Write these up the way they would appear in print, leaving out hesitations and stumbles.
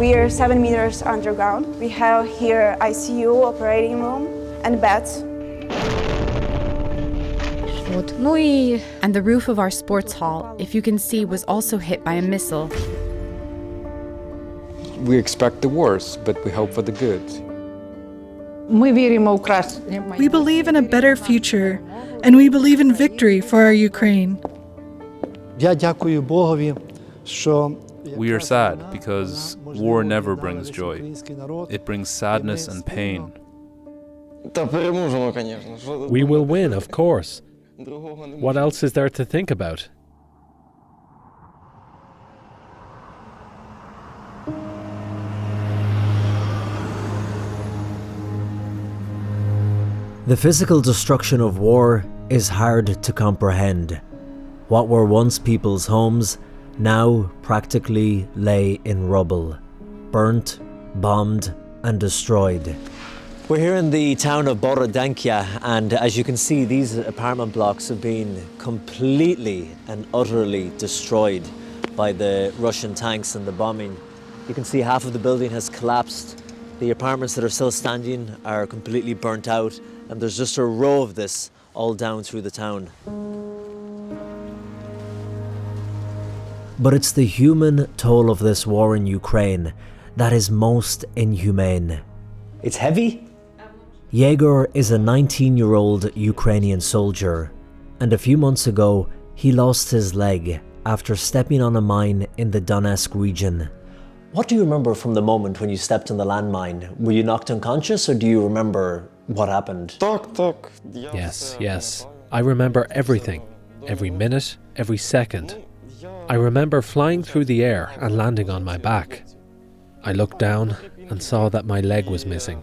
We are 7 meters underground. We have here ICU, operating room, and beds. And the roof of our sports hall, if you can see, was also hit by a missile. We expect the worst, but we hope for the good. We believe in a better future, and we believe in victory for our Ukraine. We are sad because war never brings joy. It brings sadness and pain. We will win, of course. What else is there to think about? The physical destruction of war is hard to comprehend. What were once people's homes now practically lay in rubble, burnt, bombed and destroyed. We're here in the town of Borodyanka, and as you can see, these apartment blocks have been completely and utterly destroyed by the Russian tanks and the bombing. You can see half of the building has collapsed. The apartments that are still standing are completely burnt out, and there's just a row of this all down through the town. But it's the human toll of this war in Ukraine that is most inhumane. It's heavy. Yegor is a 19-year-old Ukrainian soldier, and a few months ago he lost his leg after stepping on a mine in the Donetsk region. What do you remember from the moment when you stepped on the landmine? Were you knocked unconscious, or do you remember what happened? Yes. I remember everything. Every minute, every second. I remember flying through the air and landing on my back. I looked down and saw that my leg was missing,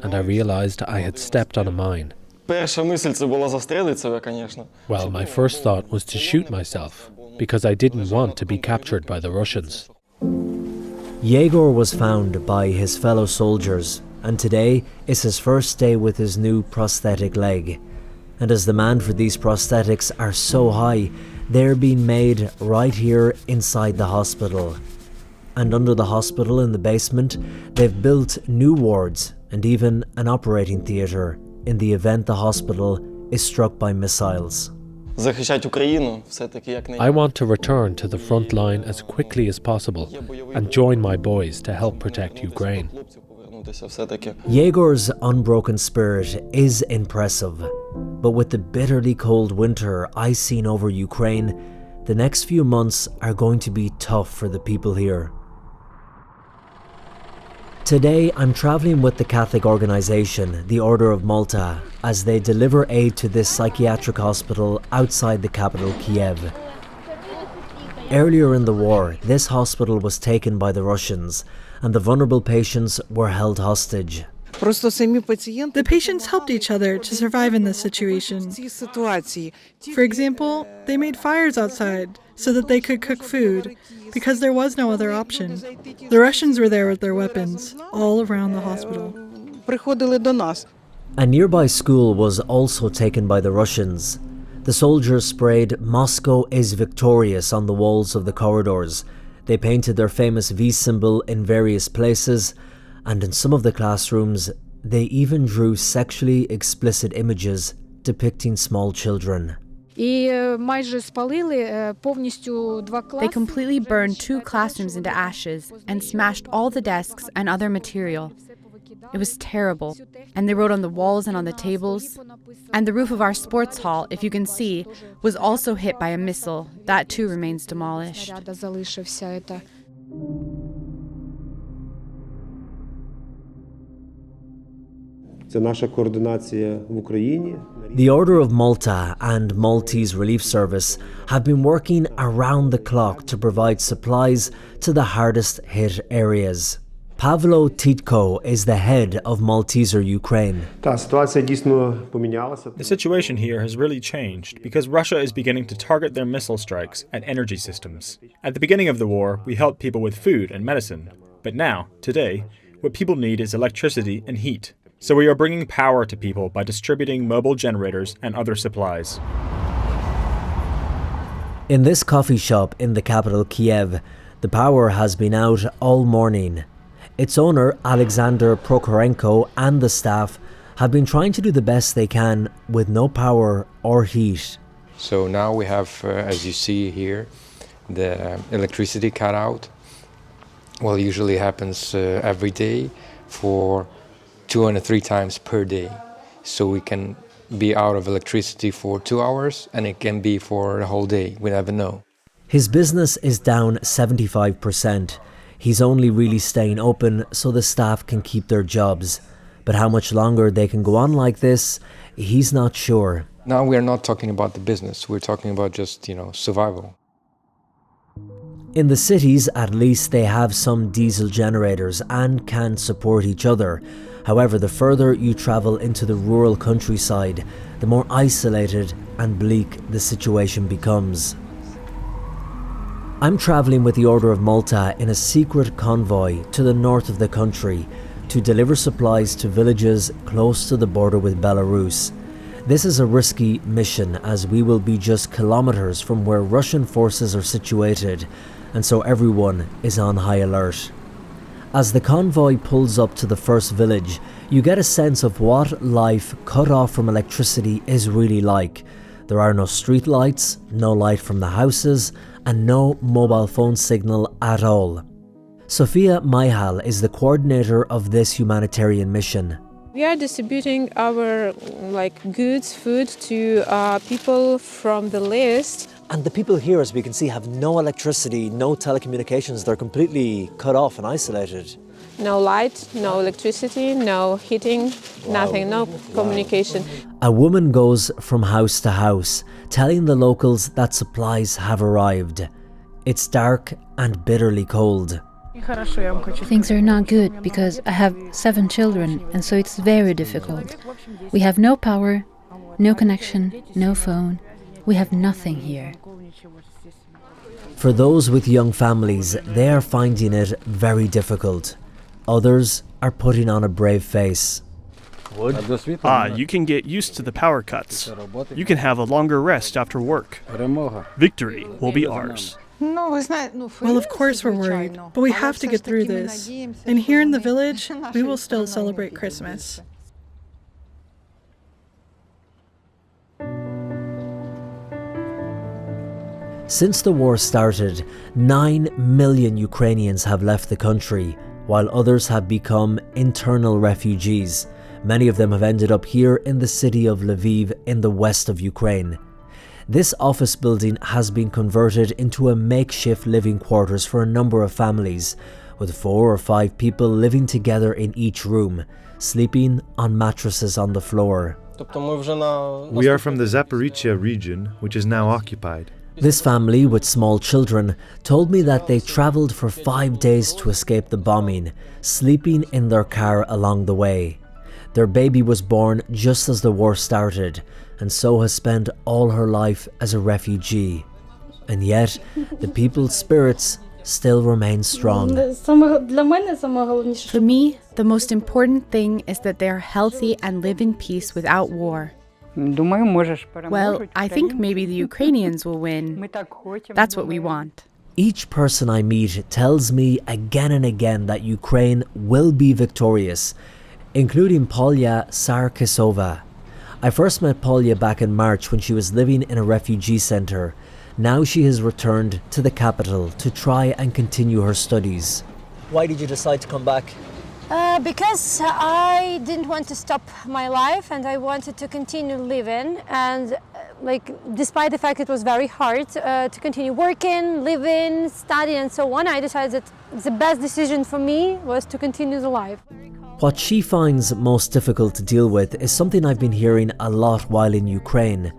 and I realized I had stepped on a mine. Well, my first thought was to shoot myself, because I didn't want to be captured by the Russians. Yegor was found by his fellow soldiers, and today is his first day with his new prosthetic leg. And as demand for these prosthetics are so high, they're being made right here inside the hospital. And under the hospital in the basement, they've built new wards and even an operating theatre in the event the hospital is struck by missiles. I want to return to the front line as quickly as possible and join my boys to help protect Ukraine. Yegor's unbroken spirit is impressive, but with the bitterly cold winter ice seen over Ukraine, the next few months are going to be tough for the people here. Today I'm travelling with the Catholic organisation, the Order of Malta, as they deliver aid to this psychiatric hospital outside the capital, Kiev. Earlier in the war, this hospital was taken by the Russians, and the vulnerable patients were held hostage. The patients helped each other to survive in this situation. For example, they made fires outside so that they could cook food, because there was no other option. The Russians were there with their weapons, all around the hospital. A nearby school was also taken by the Russians. The soldiers sprayed "Moscow is victorious" on the walls of the corridors. They painted their famous V symbol in various places, and in some of the classrooms, they even drew sexually explicit images depicting small children. They completely burned 2 classrooms into ashes and smashed all the desks and other material. It was terrible. And they wrote on the walls and on the tables. And the roof of our sports hall, if you can see, was also hit by a missile. That too remains demolished. The Order of Malta and Maltese Relief Service have been working around the clock to provide supplies to the hardest hit areas. Pavlo Titko is the head of Malteser Ukraine. The situation here has really changed because Russia is beginning to target their missile strikes at energy systems. At the beginning of the war, we helped people with food and medicine. But now, today, what people need is electricity and heat. So we are bringing power to people by distributing mobile generators and other supplies. In this coffee shop in the capital Kiev, The power has been out all morning. Its owner, Alexander Prokorenko, and the staff have been trying to do the best they can with no power or heat. So now we have, as you see here, the electricity cut out. Well, it usually happens every day for 2 and 3 times per day. So we can be out of electricity for 2 hours, and it can be for a whole day. We never know. His business is down 75%. He's only really staying open so the staff can keep their jobs. But how much longer they can go on like this, he's not sure. Now we're not talking about the business. We're talking about just, survival. In the cities, at least, they have some diesel generators and can support each other. However, the further you travel into the rural countryside, the more isolated and bleak the situation becomes. I'm travelling with the Order of Malta in a secret convoy to the north of the country to deliver supplies to villages close to the border with Belarus. This is a risky mission as we will be just kilometres from where Russian forces are situated, and so everyone is on high alert. As the convoy pulls up to the first village, you get a sense of what life cut off from electricity is really like. There are no street lights, no light from the houses, and no mobile phone signal at all. Sofia Maihal is the coordinator of this humanitarian mission. We are distributing our goods, food to people from the list. And the people here, as we can see, have no electricity, no telecommunications. They're completely cut off and isolated. No light, no electricity, no heating, nothing, no communication. A woman goes from house to house, telling the locals that supplies have arrived. It's dark and bitterly cold. Things are not good because I have 7 children, and so it's very difficult. We have no power, no connection, no phone. We have nothing here. For those with young families, they are finding it very difficult. Others are putting on a brave face. You can get used to the power cuts. You can have a longer rest after work. Victory will be ours. Well, of course we're worried, but we have to get through this. And here in the village, we will still celebrate Christmas. Since the war started, 9 million Ukrainians have left the country, while others have become internal refugees. Many of them have ended up here in the city of Lviv in the west of Ukraine. This office building has been converted into a makeshift living quarters for a number of families, with 4 or 5 people living together in each room, sleeping on mattresses on the floor. We are from the Zaporizhia region, which is now occupied. This family with small children told me that they travelled for 5 days to escape the bombing, sleeping in their car along the way. Their baby was born just as the war started, and so has spent all her life as a refugee. And yet, the people's spirits still remain strong. For me, the most important thing is that they are healthy and live in peace without war. Well, I think maybe the Ukrainians will win. That's what we want. Each person I meet tells me again and again that Ukraine will be victorious, including Polya Sarkisova. I first met Polya back in March when she was living in a refugee centre. Now she has returned to the capital to try and continue her studies. Why did you decide to come back? Because I didn't want to stop my life and I wanted to continue living, and despite the fact it was very hard to continue working, living, studying and so on, I decided that the best decision for me was to continue the life. What she finds most difficult to deal with is something I've been hearing a lot while in Ukraine.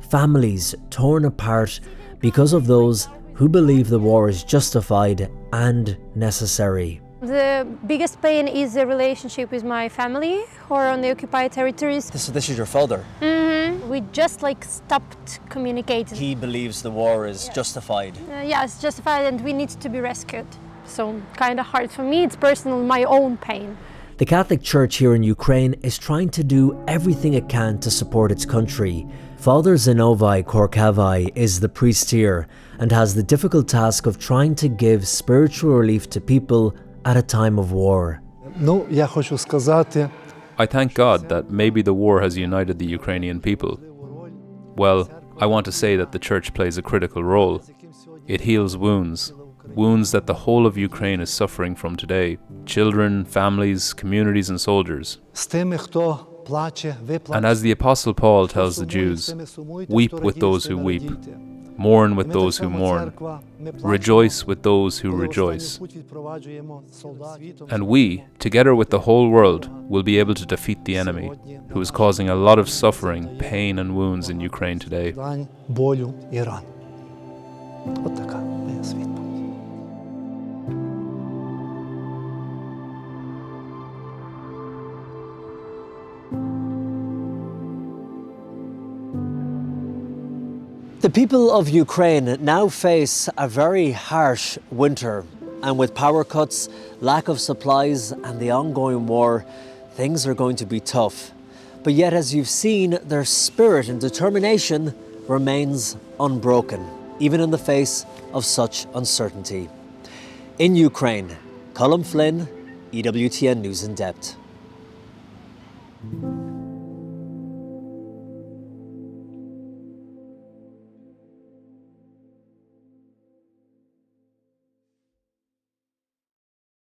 Families torn apart because of those who believe the war is justified and necessary. The biggest pain is the relationship with my family who are on the occupied territories. This is your father? Mm-hmm. We just stopped communicating. He believes the war is justified? Yes, justified, and we need to be rescued. So kind of hard for me, it's personal, my own pain. The Catholic Church here in Ukraine is trying to do everything it can to support its country. Father Zinovy Korkavai is the priest here and has the difficult task of trying to give spiritual relief to people at a time of war. I thank God that maybe the war has united the Ukrainian people. Well, I want to say that the church plays a critical role. It heals wounds that the whole of Ukraine is suffering from today. Children, families, communities and soldiers. And as the Apostle Paul tells the Jews, weep with those who weep, mourn with those who mourn, rejoice with those who rejoice. And we, together with the whole world, will be able to defeat the enemy, who is causing a lot of suffering, pain and wounds in Ukraine today. The people of Ukraine now face a very harsh winter, and with power cuts, lack of supplies and the ongoing war, things are going to be tough. But yet, as you've seen, their spirit and determination remains unbroken, even in the face of such uncertainty. In Ukraine, Colm Flynn, EWTN News in Depth.